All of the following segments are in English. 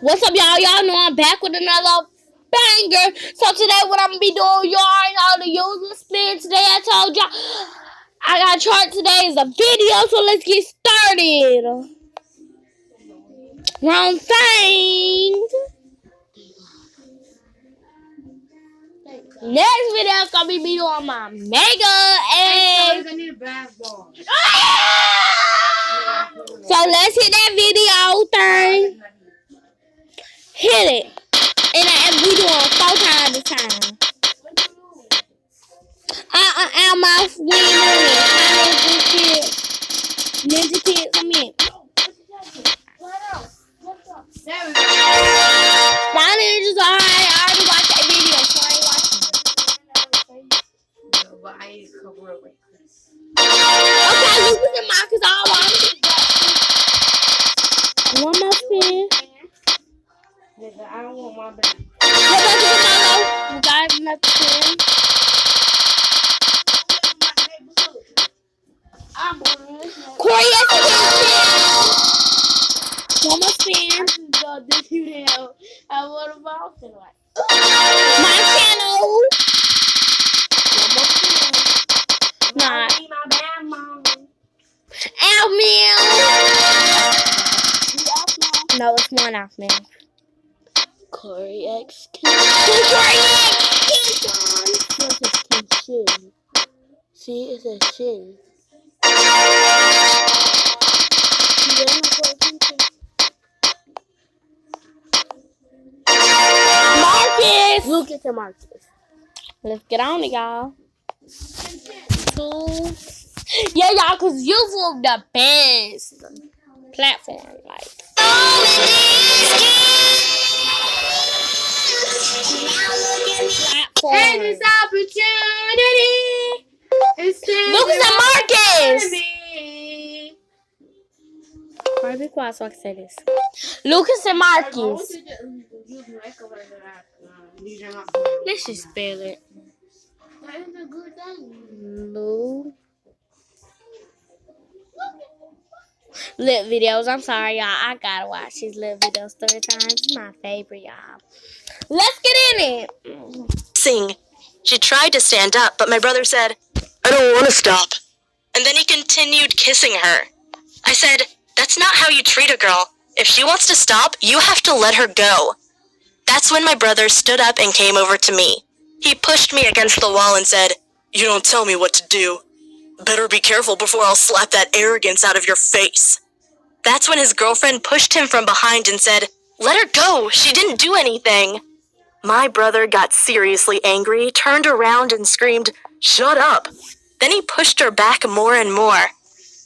What's up, y'all? Y'all know I'm back with another banger. So today, what I'm gonna be doing, y'all know the usual spin. Today, I told y'all I got a chart. Today is a video, so let's get started. Wrong thing. Next video is gonna be me doing my mega egg. So let's hit that video thing. Hit it. And we doing 4 times this time. Elmouse, we ain't doing it. Ninja Kid, come in. My ninjas, alright. I already watched that video, so I ain't watching it. No, but I need to cover it with Chris. Okay, Lucas and Marcus all want it. One more spin. I don't want my back. You got another spin. Corey, yes, one more spin. My channel. One more spin. Nah. Ow, man. No, it's one off, man. Corey X King. Corey X King. See, it says shin. Marcus! Lucas and Marcus. Let's get on it, y'all. Yeah, y'all, because YouTube the best platform. Like. And this opportunity is Lucas and Marcus. Why be quiet so I can say this? Lucas and Marcus. Let's just spell it. Lit videos. I'm sorry, y'all. I gotta watch these lit videos 3 times. It's my favorite, y'all. Let's get in it. Sing. She tried to stand up, but my brother said, "I don't want to stop." And then he continued kissing her. I said, "That's not how you treat a girl. If she wants to stop, you have to let her go." That's when my brother stood up and came over to me. He pushed me against the wall and said, "You don't tell me what to do. Better be careful before I'll slap that arrogance out of your face." That's when his girlfriend pushed him from behind and said, "Let her go. She didn't do anything." My brother got seriously angry, turned around and screamed, "Shut up." Then he pushed her back more and more.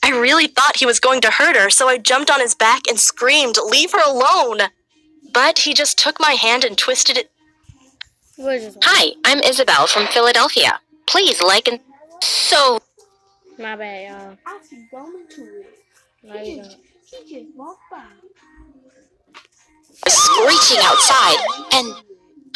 I really thought he was going to hurt her, so I jumped on his back and screamed, "Leave her alone." But he just took my hand and twisted it. Hi, I'm Isabel from Philadelphia. Please like and... So... My bad, y'all. I keep going to it. No, you don't. She just walked by. Screeching outside, and...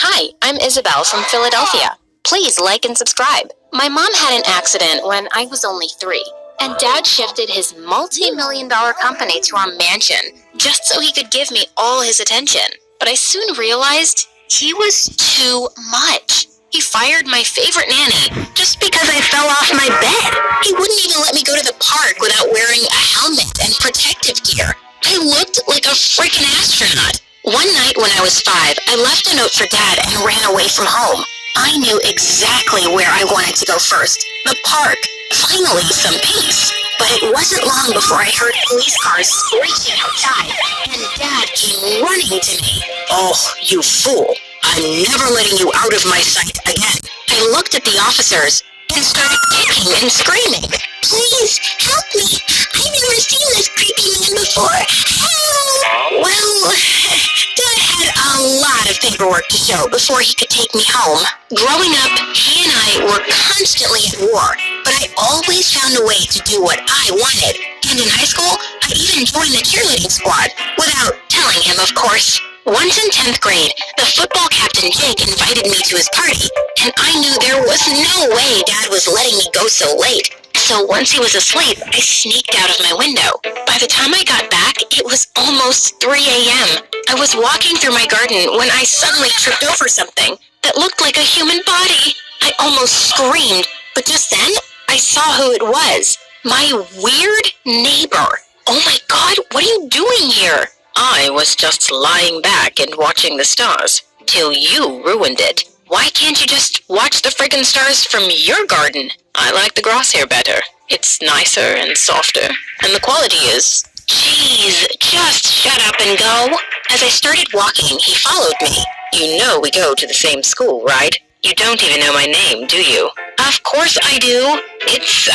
Hi, I'm Isabel from Philadelphia. Please like and subscribe. My mom had an accident when I was only 3, and Dad shifted his multi-million-dollar company to our mansion just so he could give me all his attention. But I soon realized he was too much. He fired my favorite nanny just because I fell off my bed. He wouldn't even let me go to the park without wearing a helmet and protective gear. I looked like a freaking astronaut. One night when I was 5, I left a note for Dad and ran away from home. I knew exactly where I wanted to go first. The park. Finally, some peace. But it wasn't long before I heard police cars screeching outside, and Dad came running to me. "Oh, you fool. I'm never letting you out of my sight again." I looked at the officers and started kicking and screaming. "Please, help me. I've never seen this creepy man before. Help!" Well, Dad had a lot of paperwork to show before he could take me home. Growing up, he and I were constantly at war, but I always found a way to do what I wanted. And in high school, I even joined the cheerleading squad, without telling him, of course. Once in 10th grade, the football captain Jake invited me to his party, and I knew there was no way Dad was letting me go so late. So once he was asleep, I sneaked out of my window. By the time I got back, it was almost 3 a.m. I was walking through my garden when I suddenly tripped over something that looked like a human body. I almost screamed, but just then, I saw who it was. My weird neighbor. Oh my God, what are you doing here? I was just lying back and watching the stars, till you ruined it. Why can't you just watch the friggin' stars from your garden? I like the grass here better. It's nicer and softer, and the quality is... Jeez, just shut up and go. As I started walking, he followed me. You know we go to the same school, right? You don't even know my name, do you? Of course I do. It's,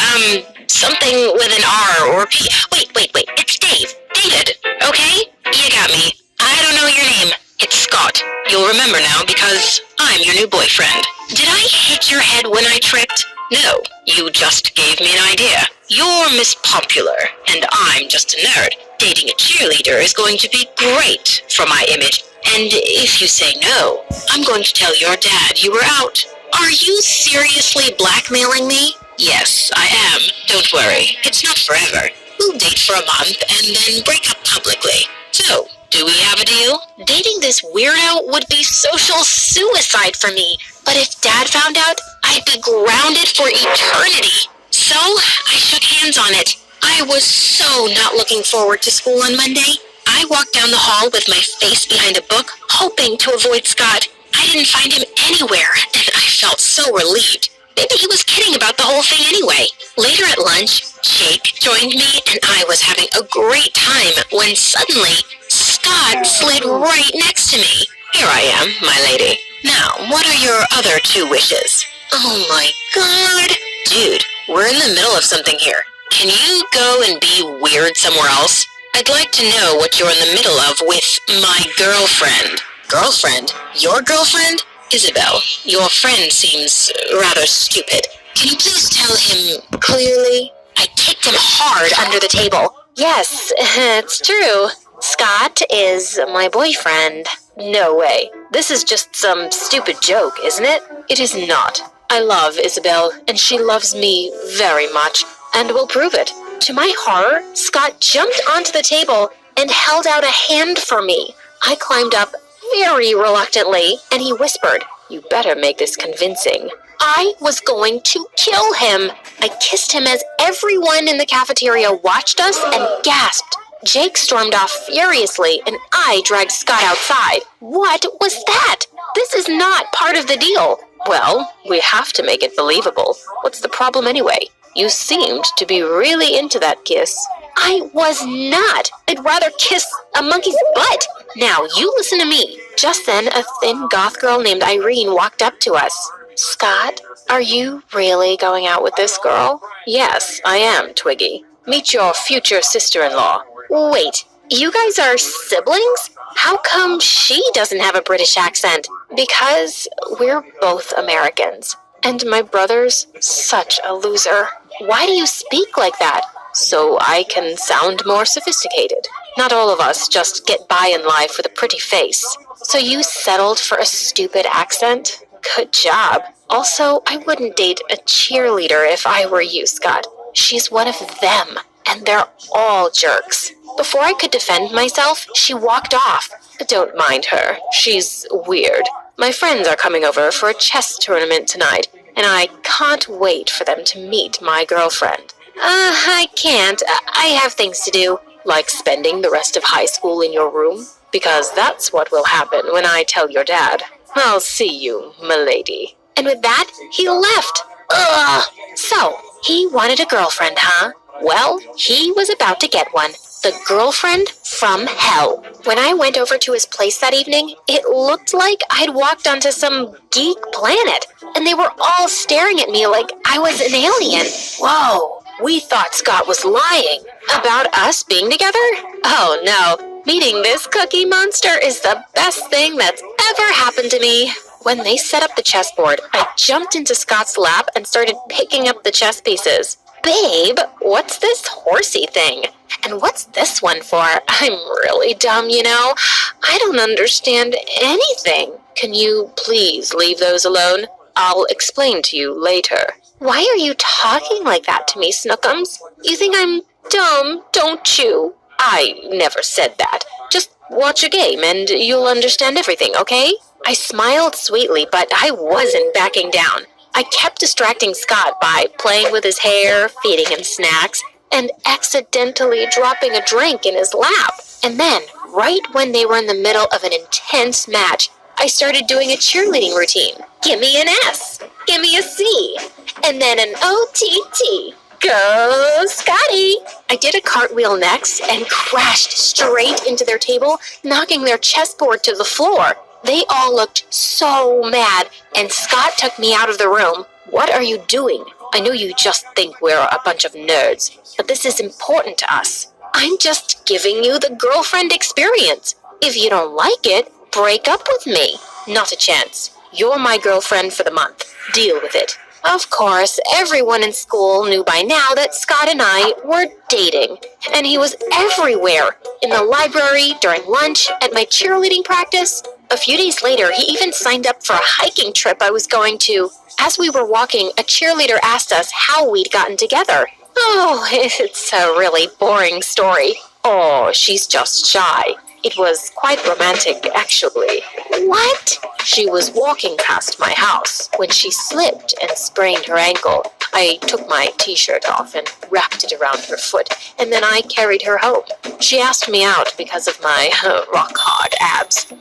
something with an R or P. Wait. It's Dave. David, okay? You got me. I don't know your name. It's Scott. You'll remember now because I'm your new boyfriend. Did I hit your head when I tripped? No, you just gave me an idea. You're Miss Popular, and I'm just a nerd. Dating a cheerleader is going to be great for my image. And if you say no, I'm going to tell your dad you were out. Are you seriously blackmailing me? Yes, I am. Don't worry. It's not forever. We'll date for a month and then break up publicly. So, do we have a deal? Dating this weirdo would be social suicide for me. But if Dad found out, I'd be grounded for eternity. So, I shook hands on it. I was so not looking forward to school on Monday. I walked down the hall with my face behind a book, hoping to avoid Scott. I didn't find him anywhere, and I felt so relieved. Maybe he was kidding about the whole thing anyway. Later at lunch, Jake joined me, and I was having a great time when suddenly, Scott slid right next to me. Here I am, my lady. Now, what are your other 2 wishes? Oh my God. Dude, we're in the middle of something here. Can you go and be weird somewhere else? I'd like to know what you're in the middle of with my girlfriend. Girlfriend? Your girlfriend? Isabel, your friend seems rather stupid. Can you please tell him clearly? I kicked him hard under the table. Yes, it's true. Scott is my boyfriend. No way. This is just some stupid joke, isn't it? It is not. I love Isabel, and she loves me very much, and will prove it. To my horror, Scott jumped onto the table and held out a hand for me. I climbed up very reluctantly, and he whispered, "You better make this convincing." I was going to kill him. I kissed him as everyone in the cafeteria watched us and gasped. Jake stormed off furiously, and I dragged Scott outside. What was that? This is not part of the deal. Well, we have to make it believable. What's the problem anyway? You seemed to be really into that kiss. I was not. I'd rather kiss a monkey's butt. Now, you listen to me. Just then, a thin goth girl named Irene walked up to us. Scott, are you really going out with this girl? Yes, I am, Twiggy. Meet your future sister-in-law. Wait, you guys are siblings? How come she doesn't have a British accent? Because we're both Americans. And my brother's such a loser. Why do you speak like that? So I can sound more sophisticated. Not all of us just get by in life with a pretty face. So you settled for a stupid accent? Good job. Also, I wouldn't date a cheerleader if I were you, Scott. She's one of them, and they're all jerks. Before I could defend myself, she walked off. Don't mind her. She's weird. My friends are coming over for a chess tournament tonight, and I can't wait for them to meet my girlfriend. I can't. I have things to do, like spending the rest of high school in your room, because that's what will happen when I tell your dad. I'll see you, m'lady. And with that, he left. Ugh. So, he wanted a girlfriend, huh? Well, he was about to get one. The girlfriend from hell. When I went over to his place that evening, it looked like I'd walked onto some geek planet, and they were all staring at me like I was an alien. Whoa, we thought Scott was lying. About us being together? Oh no, meeting this cookie monster is the best thing that's ever happened to me. When they set up the chessboard, I jumped into Scott's lap and started picking up the chess pieces. Babe, what's this horsey thing? And what's this one for? I'm really dumb, you know. I don't understand anything. Can you please leave those alone? I'll explain to you later. Why are you talking like that to me, Snookums? You think I'm dumb, don't you? I never said that. Just watch a game and you'll understand everything, okay? I smiled sweetly, but I wasn't backing down. I kept distracting Scott by playing with his hair, feeding him snacks, and accidentally dropping a drink in his lap. And then, right when they were in the middle of an intense match, I started doing a cheerleading routine. Give me an S. Give me a C. And then an OTT. Go, Scotty! I did a cartwheel next and crashed straight into their table, knocking their chessboard to the floor. They all looked so mad, and Scott took me out of the room. What are you doing? I know you just think we're a bunch of nerds, but this is important to us. I'm just giving you the girlfriend experience. If you don't like it, break up with me. Not a chance. You're my girlfriend for the month. Deal with it. Of course, everyone in school knew by now that Scott and I were dating, and he was everywhere, in the library, during lunch, at my cheerleading practice. A few days later, he even signed up for a hiking trip I was going to. As we were walking, a cheerleader asked us how we'd gotten together. Oh, it's a really boring story. Oh, she's just shy. It was quite romantic, actually. What? She was walking past my house when she slipped and sprained her ankle. I took my t-shirt off and wrapped it around her foot, and then I carried her home. She asked me out because of my rock-hard abs.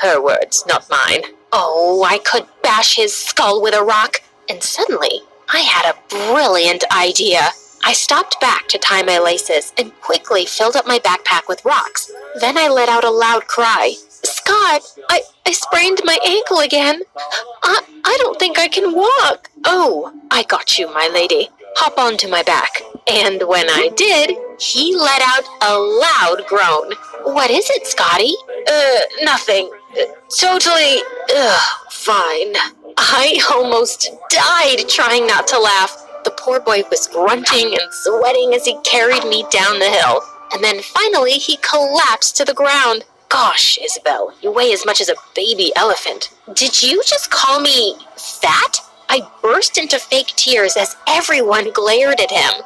Her words, not mine. Oh, I could bash his skull with a rock. And suddenly, I had a brilliant idea. I stopped back to tie my laces and quickly filled up my backpack with rocks. Then I let out a loud cry. Scott, I sprained my ankle again. I don't think I can walk. Oh, I got you, my lady. Hop onto my back. And when I did, he let out a loud groan. What is it, Scotty? Nothing. Totally, fine. I almost died trying not to laugh. The poor boy was grunting and sweating as he carried me down the hill. And then finally he collapsed to the ground. Gosh, Isabel, you weigh as much as a baby elephant. Did you just call me fat? I burst into fake tears as everyone glared at him.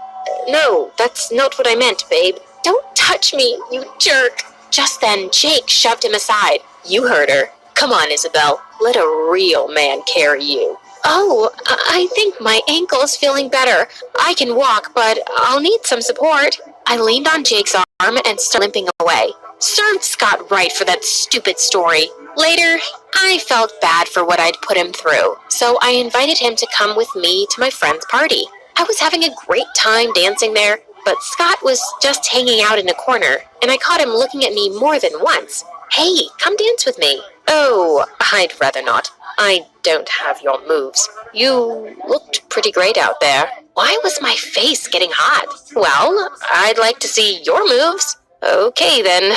No, that's not what I meant, babe. Don't touch me, you jerk. Just then, Jake shoved him aside. You heard her. Come on, Isabel. Let a real man carry you. Oh, I think my ankle is feeling better. I can walk, but I'll need some support. I leaned on Jake's arm and started limping away. Served Scott right for that stupid story. Later, I felt bad for what I'd put him through, so I invited him to come with me to my friend's party. I was having a great time dancing there, but Scott was just hanging out in a corner, and I caught him looking at me more than once. Hey, come dance with me. Oh, I'd rather not. I don't have your moves. You looked pretty great out there. Why was my face getting hot? Well, I'd like to see your moves. Okay then,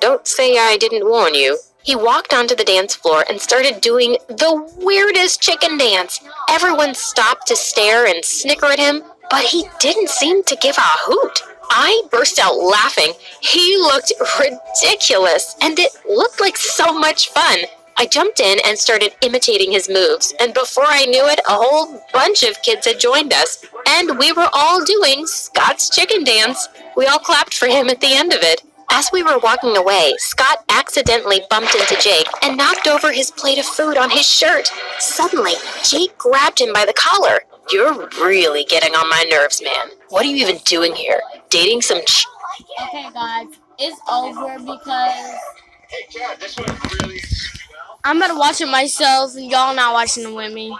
don't say I didn't warn you. He walked onto the dance floor and started doing the weirdest chicken dance. Everyone stopped to stare and snicker at him, but he didn't seem to give a hoot. I burst out laughing. He looked ridiculous, and it looked like so much fun. I jumped in and started imitating his moves, and before I knew it, a whole bunch of kids had joined us, and we were all doing Scott's chicken dance. We all clapped for him at the end of it. As we were walking away, Scott accidentally bumped into Jake and knocked over his plate of food on his shirt. Suddenly, Jake grabbed him by the collar. You're really getting on my nerves, man. What are you even doing here? Dating some Okay, guys, it's over because Hey, Chad, this went really, really well. I'm gonna watch it myself and y'all not watching it with me.